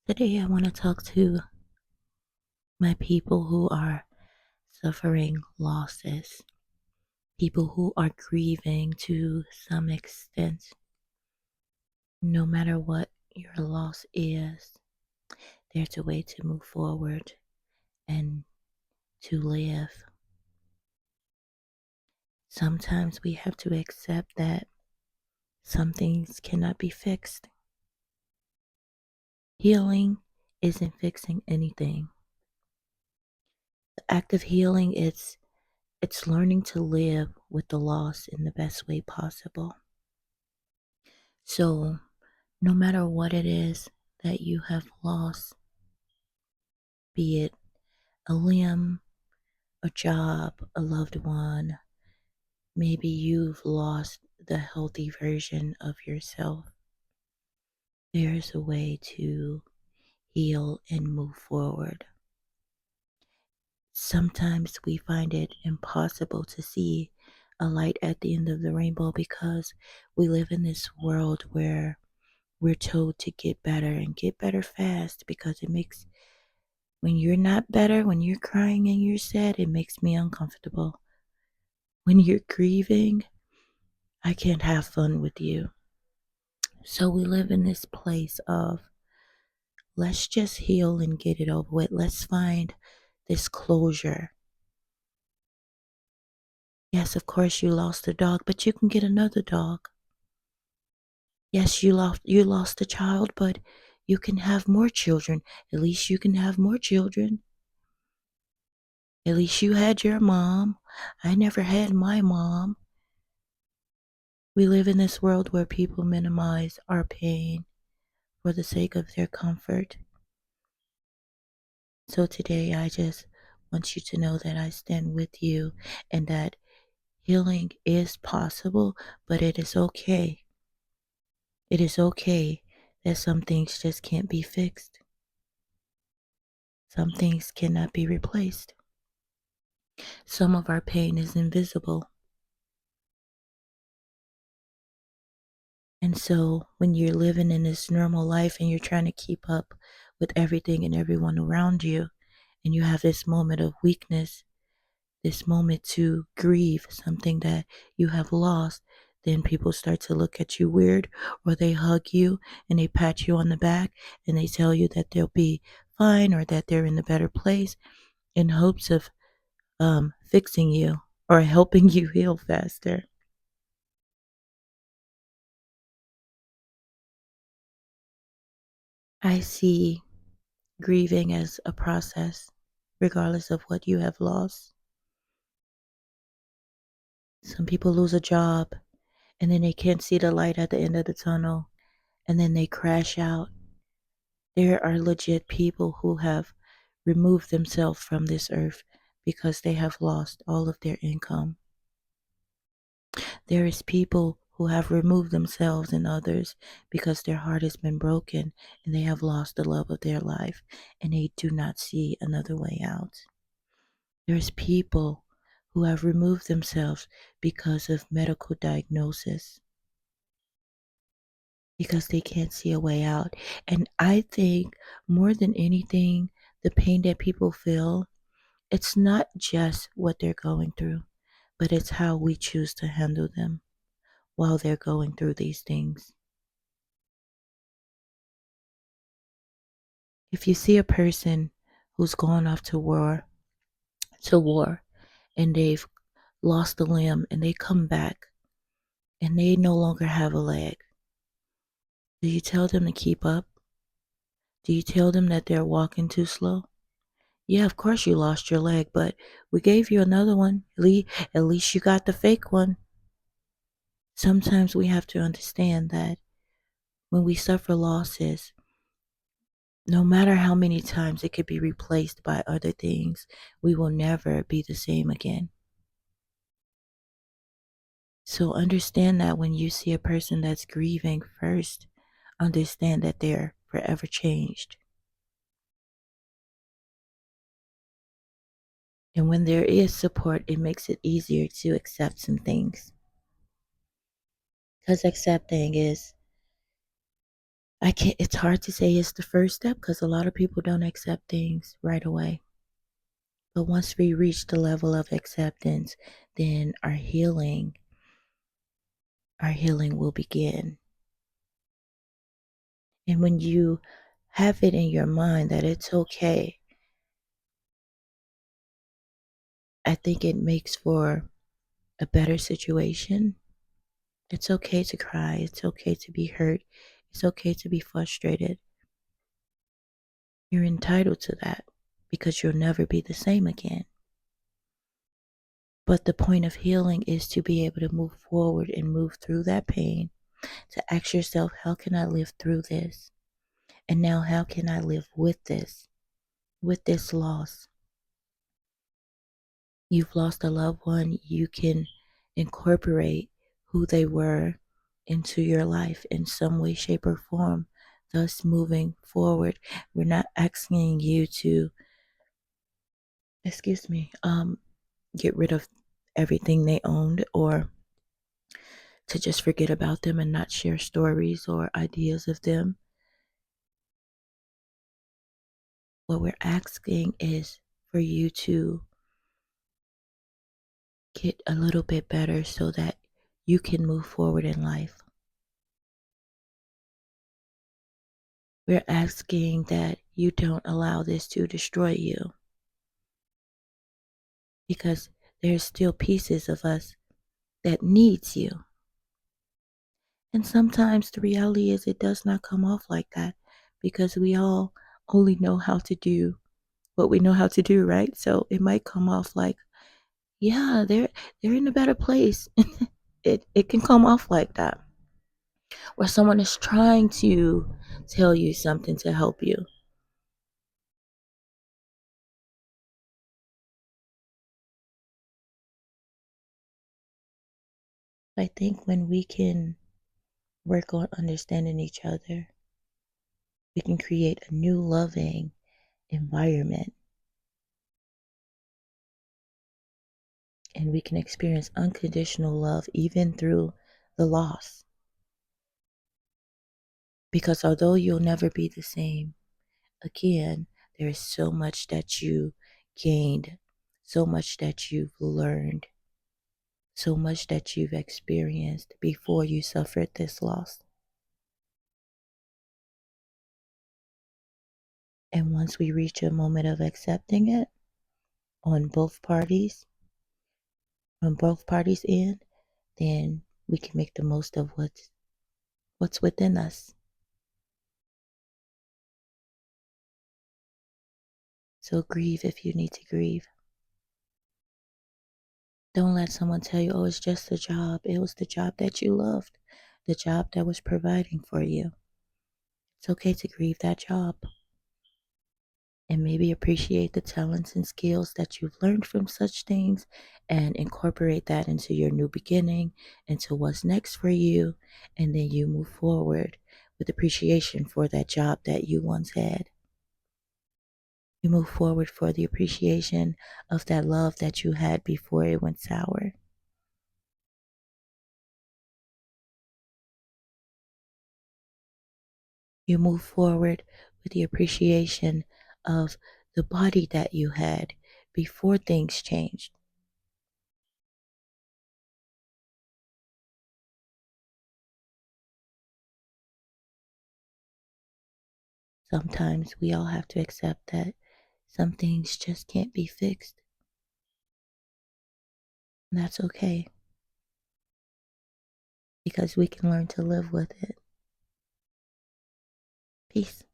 Today, I want to talk to my people who are suffering losses, people who are grieving to some extent. No matter what your loss is, there's a way to move forward and to live. Sometimes we have to accept that some things cannot be fixed. Healing isn't fixing anything. The act of healing it's learning to live with the loss in the best way possible. So, no matter what it is that you have lost, be it a limb, a job, a loved one, maybe you've lost the healthy version of yourself, there's a way to heal and move forward. Sometimes we find it impossible to see a light at the end of the rainbow because we live in this world where we're told to get better and get better fast because it makes when you're not better, when you're crying and you're sad, it makes me uncomfortable. When you're grieving, I can't have fun with you. So we live in this place of let's just heal and get it over with. Let's find this closure. Yes, of course you lost a dog, but you can get another dog. Yes, you lost a child, but you can have more children. At least you can have more children. At least you had your mom. I never had my mom. We live in this world where people minimize our pain for the sake of their comfort. So today, I just want you to know that I stand with you and that healing is possible, but it is okay. It is okay that some things just can't be fixed, some things cannot be replaced. Some of our pain is invisible. And so when you're living in this normal life and you're trying to keep up with everything and everyone around you, and you have this moment of weakness, this moment to grieve something that you have lost, then people start to look at you weird, or they hug you and they pat you on the back and they tell you that they'll be fine or that they're in a better place in hopes of fixing you or helping you heal faster. I see grieving as a process, regardless of what you have lost. Some people lose a job and then they can't see the light at the end of the tunnel and then they crash out. There are legit people who have removed themselves from this earth because they have lost all of their income. There is people who have removed themselves and others because their heart has been broken and they have lost the love of their life and they do not see another way out. There's people who have removed themselves because of medical diagnosis, because they can't see a way out. And I think more than anything, the pain that people feel, it's not just what they're going through, but it's how we choose to handle them while they're going through these things. If you see a person who's gone off to war, and they've lost a limb and they come back and they no longer have a leg, do you tell them to keep up? Do you tell them that they're walking too slow? Yeah, of course you lost your leg, but we gave you another one. At least you got the fake one. Sometimes we have to understand that when we suffer losses, no matter how many times it could be replaced by other things, we will never be the same again. So understand that when you see a person that's grieving first, understand that they're forever changed. And when there is support, it makes it easier to accept some things. Because accepting is I can't, it's hard to say it's the first step because a lot of people don't accept things right away. But once we reach the level of acceptance, then our healing will begin. And when you have it in your mind that it's okay, I think it makes for a better situation. It's okay to cry. It's okay to be hurt. It's okay to be frustrated. You're entitled to that because you'll never be the same again. But the point of healing is to be able to move forward and move through that pain, to ask yourself, how can I live through this? And now, how can I live with this loss? You've lost a loved one, you can incorporate who they were into your life in some way, shape, or form, thus moving forward. We're not asking you to, excuse me, get rid of everything they owned or to just forget about them and not share stories or ideas of them. What we're asking is for you to get a little bit better so that you can move forward in life. We're asking that you don't allow this to destroy you because there's still pieces of us that needs you. And sometimes the reality is it does not come off like that because we all only know how to do what we know how to do, right? So it might come off like, yeah, they're in a better place. It can come off like that. Where someone is trying to tell you something to help you. I think when we can work on understanding each other, we can create a new loving environment and we can experience unconditional love even through the loss. Because although you'll never be the same again, there is so much that you gained, so much that you've learned, so much that you've experienced before you suffered this loss. And once we reach a moment of accepting it on both parties, on both parties' end, then we can make the most of what's within us. So grieve if you need to grieve. Don't let someone tell you, oh, it's just a job. It was the job that you loved, the job that was providing for you. It's okay to grieve that job and maybe appreciate the talents and skills that you've learned from such things and incorporate that into your new beginning, into what's next for you. And then you move forward with appreciation for that job that you once had. You move forward for the appreciation of that love that you had before it went sour. You move forward with the appreciation of the body that you had before things changed. Sometimes we all have to accept that some things just can't be fixed. And that's okay because we can learn to live with it. Peace.